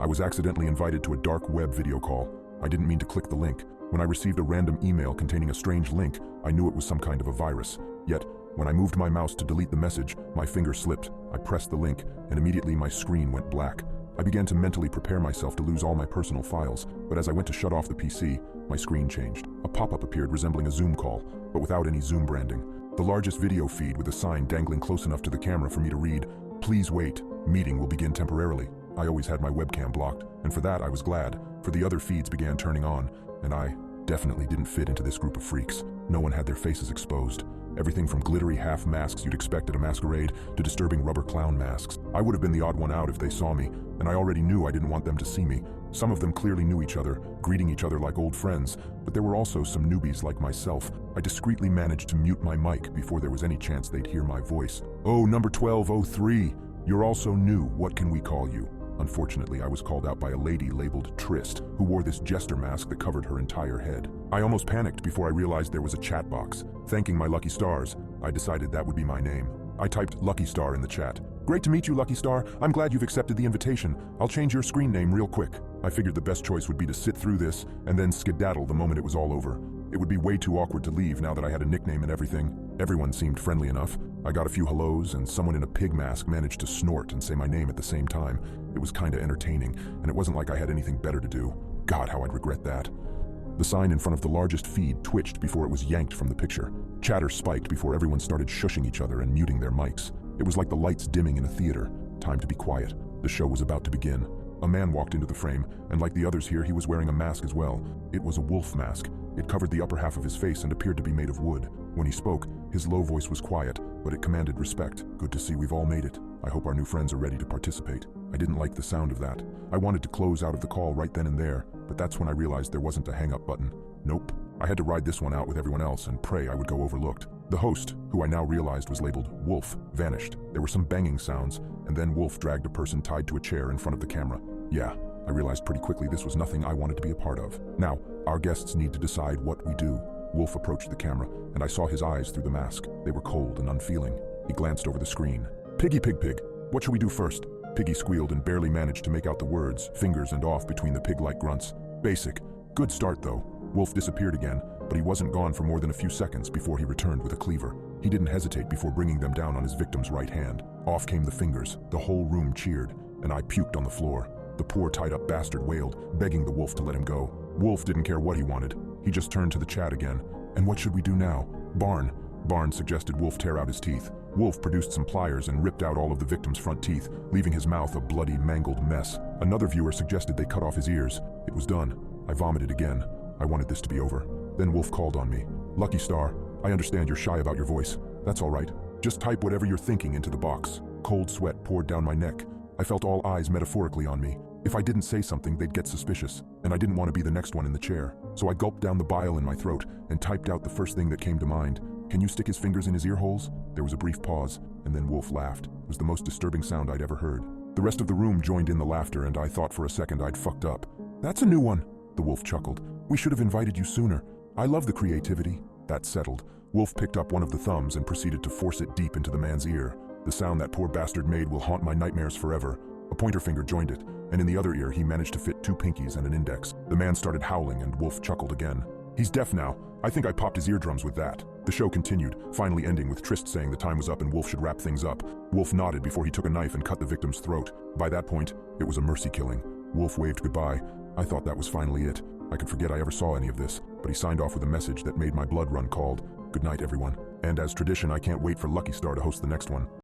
I was accidentally invited to a dark web video call. I didn't mean to click the link. When I received a random email containing a strange link, I knew it was some kind of a virus. Yet, when I moved my mouse to delete the message, my finger slipped. I pressed the link, and immediately my screen went black. I began to mentally prepare myself to lose all my personal files, but as I went to shut off the PC, my screen changed. A pop-up appeared resembling a Zoom call, but without any Zoom branding. The largest video feed with a sign dangling close enough to the camera for me to read, "Please wait, meeting will begin temporarily." I always had my webcam blocked, and for that I was glad, for the other feeds began turning on, and I definitely didn't fit into this group of freaks. No one had their faces exposed. Everything from glittery half masks you'd expect at a masquerade to disturbing rubber clown masks. I would have been the odd one out if they saw me, and I already knew I didn't want them to see me. Some of them clearly knew each other, greeting each other like old friends, but there were also some newbies like myself. I discreetly managed to mute my mic before there was any chance they'd hear my voice. "Oh, number 1203, you're also new. What can we call you?" Unfortunately, I was called out by a lady labeled Trist, who wore this jester mask that covered her entire head. I almost panicked before I realized there was a chat box. Thanking my lucky stars, I decided that would be my name. I typed Lucky Star in the chat. "Great to meet you, Lucky Star. I'm glad you've accepted the invitation. I'll change your screen name real quick." I figured the best choice would be to sit through this and then skedaddle the moment it was all over. It would be way too awkward to leave now that I had a nickname and everything. Everyone seemed friendly enough. I got a few hellos, and someone in a pig mask managed to snort and say my name at the same time. It was kinda entertaining, and it wasn't like I had anything better to do. God, how I'd regret that. The sign in front of the largest feed twitched before it was yanked from the picture. Chatter spiked before everyone started shushing each other and muting their mics. It was like the lights dimming in a theater. Time to be quiet. The show was about to begin. A man walked into the frame, and like the others here, he was wearing a mask as well. It was a wolf mask. It covered the upper half of his face and appeared to be made of wood. When he spoke, his low voice was quiet, but it commanded respect. "Good to see we've all made it. I hope our new friends are ready to participate." I didn't like the sound of that. I wanted to close out of the call right then and there, but that's when I realized there wasn't a hang-up button. Nope. I had to ride this one out with everyone else and pray I would go overlooked. The host, who I now realized was labeled Wolf, vanished. There were some banging sounds, and then Wolf dragged a person tied to a chair in front of the camera. Yeah, I realized pretty quickly this was nothing I wanted to be a part of. Now, our guests need to decide what we do. Wolf approached the camera, and I saw his eyes through the mask. They were cold and unfeeling. He glanced over the screen. "Piggy, pig, pig. What shall we do first?" Piggy squealed and barely managed to make out the words, fingers and off between the pig-like grunts. "Basic. Good start, though." Wolf disappeared again, but he wasn't gone for more than a few seconds before he returned with a cleaver. He didn't hesitate before bringing them down on his victim's right hand. Off came the fingers. The whole room cheered, and I puked on the floor. The poor tied-up bastard wailed, begging the wolf to let him go. Wolf didn't care what he wanted. He just turned to the chat again. "And what should we do now?" Barn suggested Wolf tear out his teeth. Wolf produced some pliers and ripped out all of the victim's front teeth, leaving his mouth a bloody, mangled mess. Another viewer suggested they cut off his ears. It was done. I vomited again. I wanted this to be over. Then Wolf called on me. "Lucky Star, I understand you're shy about your voice. That's all right. Just type whatever you're thinking into the box." Cold sweat poured down my neck. I felt all eyes metaphorically on me. If I didn't say something, they'd get suspicious, and I didn't want to be the next one in the chair. So I gulped down the bile in my throat and typed out the first thing that came to mind. "Can you stick his fingers in his ear holes?" There was a brief pause, and then Wolf laughed. It was the most disturbing sound I'd ever heard. The rest of the room joined in the laughter, and I thought for a second I'd fucked up. "That's a new one," the wolf chuckled. "We should have invited you sooner. I love the creativity." That settled. Wolf picked up one of the thumbs and proceeded to force it deep into the man's ear. The sound that poor bastard made will haunt my nightmares forever. A pointer finger joined it, and in the other ear he managed to fit 2 pinkies and an index. The man started howling, and Wolf chuckled again. "He's deaf now. I think I popped his eardrums with that." The show continued, finally ending with Trist saying the time was up and Wolf should wrap things up. Wolf nodded before he took a knife and cut the victim's throat. By that point, it was a mercy killing. Wolf waved goodbye. I thought that was finally it. I could forget I ever saw any of this, but he signed off with a message that made my blood run cold. "Good night, everyone. And as tradition, I can't wait for Lucky Star to host the next one."